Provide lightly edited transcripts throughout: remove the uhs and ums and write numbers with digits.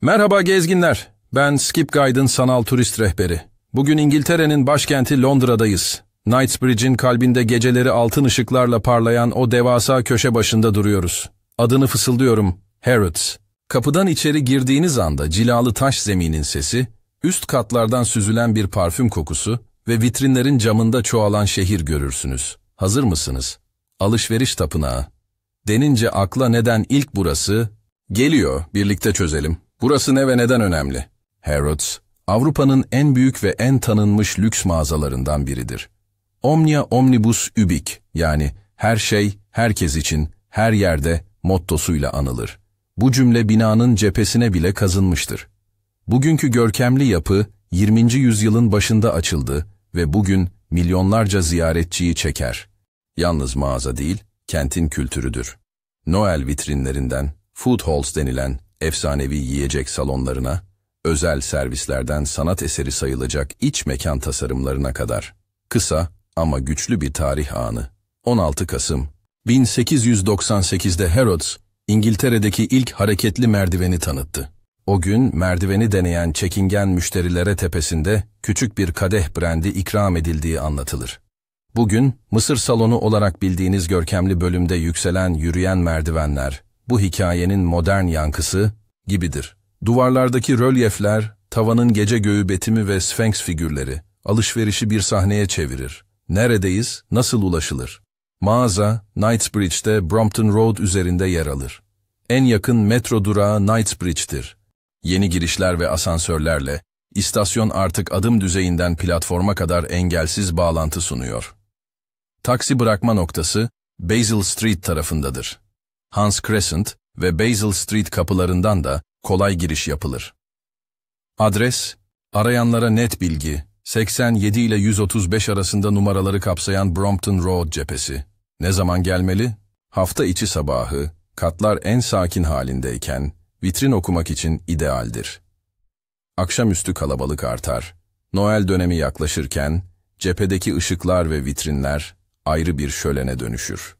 Merhaba gezginler, ben Skip Guide'ın sanal turist rehberi. Bugün İngiltere'nin başkenti Londra'dayız. Knightsbridge'in kalbinde geceleri altın ışıklarla parlayan o devasa köşe başında duruyoruz. Adını fısıldıyorum, Harrods. Kapıdan içeri girdiğiniz anda cilalı taş zeminin sesi, üst katlardan süzülen bir parfüm kokusu ve vitrinlerin camında çoğalan şehir görürsünüz. Hazır mısınız? Alışveriş tapınağı. Denince akla neden ilk burası geliyor, birlikte çözelim. Burası ne ve neden önemli? Harrods, Avrupa'nın en büyük ve en tanınmış lüks mağazalarından biridir. Omnia omnibus ubique, yani her şey, herkes için, her yerde mottosuyla anılır. Bu cümle binanın cephesine bile kazınmıştır. Bugünkü görkemli yapı 20. yüzyılın başında açıldı ve bugün milyonlarca ziyaretçiyi çeker. Yalnız mağaza değil, kentin kültürüdür. Noel vitrinlerinden, food halls denilen efsanevi yiyecek salonlarına, özel servislerden sanat eseri sayılacak iç mekan tasarımlarına kadar. Kısa ama güçlü bir tarih anı. 16 Kasım 1898'de Harrods, İngiltere'deki ilk hareketli merdiveni tanıttı. O gün merdiveni deneyen çekingen müşterilere tepesinde küçük bir kadeh brandy ikram edildiği anlatılır. Bugün Mısır salonu olarak bildiğiniz görkemli bölümde yükselen yürüyen merdivenler, bu hikayenin modern yankısı gibidir. Duvarlardaki rölyefler, tavanın gece göğü betimi ve Sphinx figürleri, alışverişi bir sahneye çevirir. Neredeyiz, nasıl ulaşılır? Mağaza, Knightsbridge'de Brompton Road üzerinde yer alır. En yakın metro durağı Knightsbridge'tir. Yeni girişler ve asansörlerle, istasyon artık adım düzeyinden platforma kadar engelsiz bağlantı sunuyor. Taksi bırakma noktası, Basil Street tarafındadır. Hans Crescent ve Basil Street kapılarından da kolay giriş yapılır. Adres, arayanlara net bilgi, 87 ile 135 arasında numaraları kapsayan Brompton Road cephesi. Ne zaman gelmeli? Hafta içi sabahı, katlar en sakin halindeyken, vitrin okumak için idealdir. Akşamüstü kalabalık artar. Noel dönemi yaklaşırken, cephedeki ışıklar ve vitrinler ayrı bir şölene dönüşür.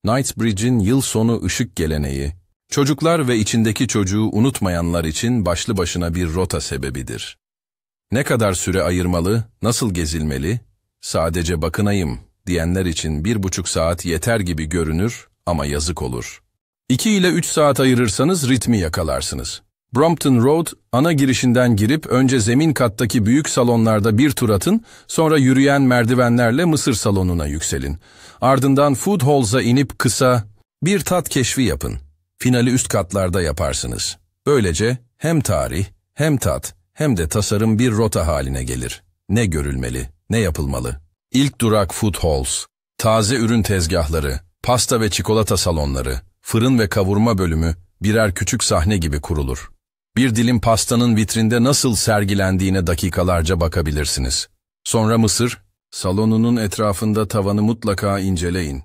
Knightsbridge'in yıl sonu ışık geleneği, çocuklar ve içindeki çocuğu unutmayanlar için başlı başına bir rota sebebidir. Ne kadar süre ayırmalı, nasıl gezilmeli? Sadece bakınayım diyenler için 1,5 saat yeter gibi görünür ama yazık olur. 2 ile 3 saat ayırırsanız ritmi yakalarsınız. Brompton Road, ana girişinden girip önce zemin kattaki büyük salonlarda bir tur atın, sonra yürüyen merdivenlerle Mısır salonuna yükselin. Ardından food halls'a inip kısa bir tat keşfi yapın. Finali üst katlarda yaparsınız. Böylece hem tarih, hem tat, hem de tasarım bir rota haline gelir. Ne görülmeli, ne yapılmalı? İlk durak food halls, taze ürün tezgahları, pasta ve çikolata salonları, fırın ve kavurma bölümü birer küçük sahne gibi kurulur. Bir dilim pastanın vitrinde nasıl sergilendiğine dakikalarca bakabilirsiniz. Sonra Mısır, salonunun etrafında tavanı mutlaka inceleyin.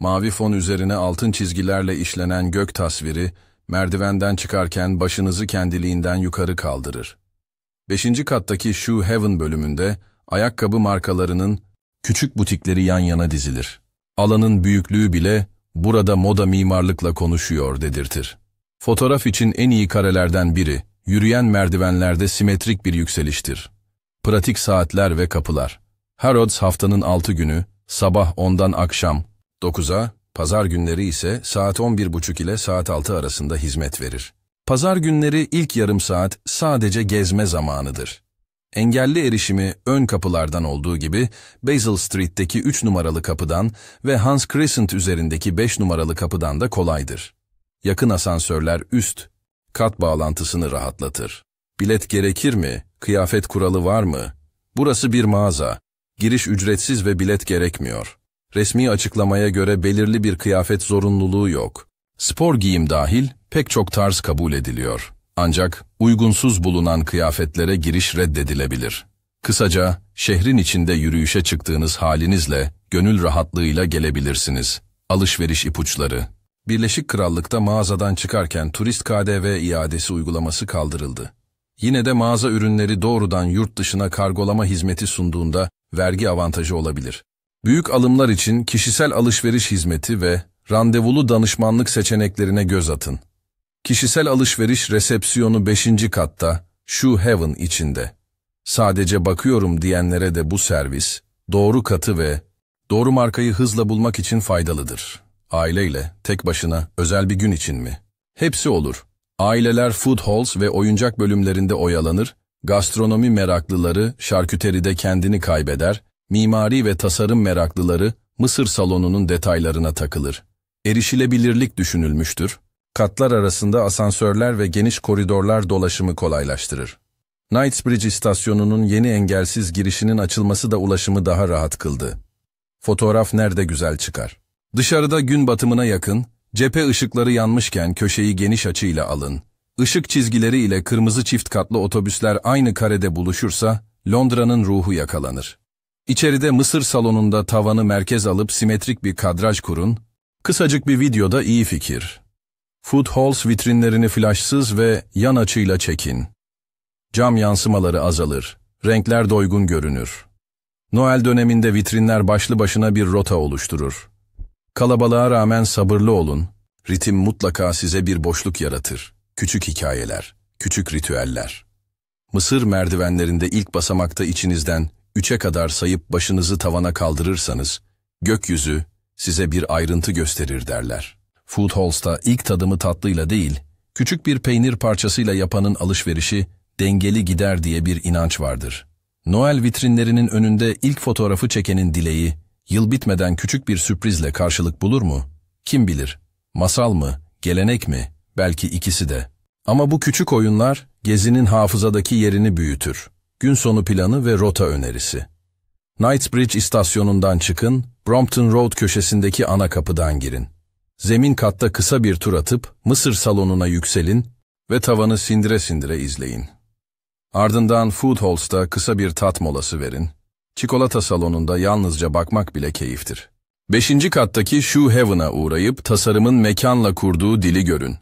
Mavi fon üzerine altın çizgilerle işlenen gök tasviri, merdivenden çıkarken başınızı kendiliğinden yukarı kaldırır. 5. kattaki Shoe Heaven bölümünde, ayakkabı markalarının küçük butikleri yan yana dizilir. Alanın büyüklüğü bile, burada moda mimarlıkla konuşuyor dedirtir. Fotoğraf için en iyi karelerden biri, yürüyen merdivenlerde simetrik bir yükseliştir. Pratik saatler ve kapılar. Harrods haftanın 6 günü, sabah 10'dan akşam 9'a, pazar günleri ise saat 11.30 ile saat 6 arasında hizmet verir. Pazar günleri ilk yarım saat sadece gezme zamanıdır. Engelli erişimi ön kapılardan olduğu gibi Basil Street'teki 3 numaralı kapıdan ve Hans Crescent üzerindeki 5 numaralı kapıdan da kolaydır. Yakın asansörler üst kat bağlantısını rahatlatır. Bilet gerekir mi? Kıyafet kuralı var mı? Burası bir mağaza. Giriş ücretsiz ve bilet gerekmiyor. Resmi açıklamaya göre belirli bir kıyafet zorunluluğu yok. Spor giyim dahil pek çok tarz kabul ediliyor. Ancak uygunsuz bulunan kıyafetlere giriş reddedilebilir. Kısaca şehrin içinde yürüyüşe çıktığınız halinizle gönül rahatlığıyla gelebilirsiniz. Alışveriş ipuçları. Birleşik Krallık'ta mağazadan çıkarken turist KDV iadesi uygulaması kaldırıldı. Yine de mağaza ürünleri doğrudan yurt dışına kargolama hizmeti sunduğunda vergi avantajı olabilir. Büyük alımlar için kişisel alışveriş hizmeti ve randevulu danışmanlık seçeneklerine göz atın. Kişisel alışveriş resepsiyonu 5. katta, Shoe Heaven içinde. Sadece bakıyorum diyenlere de bu servis, doğru katı ve doğru markayı hızla bulmak için faydalıdır. Aileyle, tek başına, özel bir gün için mi? Hepsi olur. Aileler food halls ve oyuncak bölümlerinde oyalanır, gastronomi meraklıları şarküteride kendini kaybeder, mimari ve tasarım meraklıları Mısır salonunun detaylarına takılır. Erişilebilirlik düşünülmüştür. Katlar arasında asansörler ve geniş koridorlar dolaşımı kolaylaştırır. Knightsbridge istasyonunun yeni engelsiz girişinin açılması da ulaşımı daha rahat kıldı. Fotoğraf nerede güzel çıkar. Dışarıda gün batımına yakın, cephe ışıkları yanmışken köşeyi geniş açıyla alın. Işık çizgileri ile kırmızı çift katlı otobüsler aynı karede buluşursa, Londra'nın ruhu yakalanır. İçeride Mısır salonunda tavanı merkez alıp simetrik bir kadraj kurun, kısacık bir videoda iyi fikir. Food halls vitrinlerini flaşsız ve yan açıyla çekin. Cam yansımaları azalır, renkler doygun görünür. Noel döneminde vitrinler başlı başına bir rota oluşturur. Kalabalığa rağmen sabırlı olun, ritim mutlaka size bir boşluk yaratır. Küçük hikayeler, küçük ritüeller. Mısır merdivenlerinde ilk basamakta içinizden 3'e kadar sayıp başınızı tavana kaldırırsanız, gökyüzü size bir ayrıntı gösterir derler. Food halls'ta ilk tadımı tatlıyla değil, küçük bir peynir parçasıyla yapanın alışverişi dengeli gider diye bir inanç vardır. Noel vitrinlerinin önünde ilk fotoğrafı çekenin dileği, yıl bitmeden küçük bir sürprizle karşılık bulur mu? Kim bilir? Masal mı? Gelenek mi? Belki ikisi de. Ama bu küçük oyunlar, gezinin hafızadaki yerini büyütür. Gün sonu planı ve rota önerisi. Knightsbridge istasyonundan çıkın, Brompton Road köşesindeki ana kapıdan girin. Zemin katta kısa bir tur atıp Mısır salonuna yükselin ve tavanı sindire sindire izleyin. Ardından food halls'ta kısa bir tat molası verin. Çikolata salonunda yalnızca bakmak bile keyiftir. 5. kattaki Shoe Heaven'a uğrayıp tasarımın mekanla kurduğu dili görün.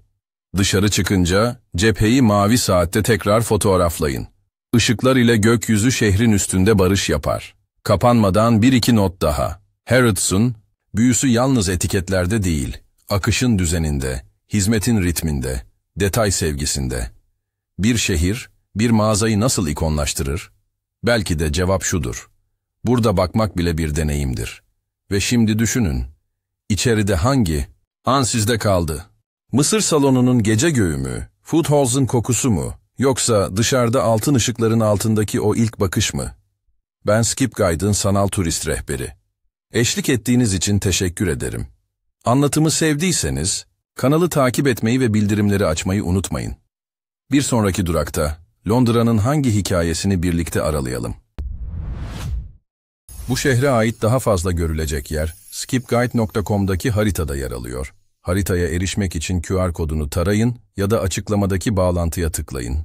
Dışarı çıkınca cepheyi mavi saatte tekrar fotoğraflayın. Işıklar ile gökyüzü şehrin üstünde barış yapar. Kapanmadan 1-2 not daha. Harrods'un büyüsü yalnız etiketlerde değil, akışın düzeninde, hizmetin ritminde, detay sevgisinde. Bir şehir, bir mağazayı nasıl ikonlaştırır? Belki de cevap şudur. Burada bakmak bile bir deneyimdir. Ve şimdi düşünün, içeride hangi an sizde kaldı? Mısır salonunun gece göğü mü, food halls'ın kokusu mu, yoksa dışarıda altın ışıkların altındaki o ilk bakış mı? Ben Skip Guide'ın sanal turist rehberi. Eşlik ettiğiniz için teşekkür ederim. Anlatımı sevdiyseniz, kanalı takip etmeyi ve bildirimleri açmayı unutmayın. Bir sonraki durakta, Londra'nın hangi hikayesini birlikte aralayalım? Bu şehre ait daha fazla görülecek yer, skipguide.com'daki haritada yer alıyor. Haritaya erişmek için QR kodunu tarayın ya da açıklamadaki bağlantıya tıklayın.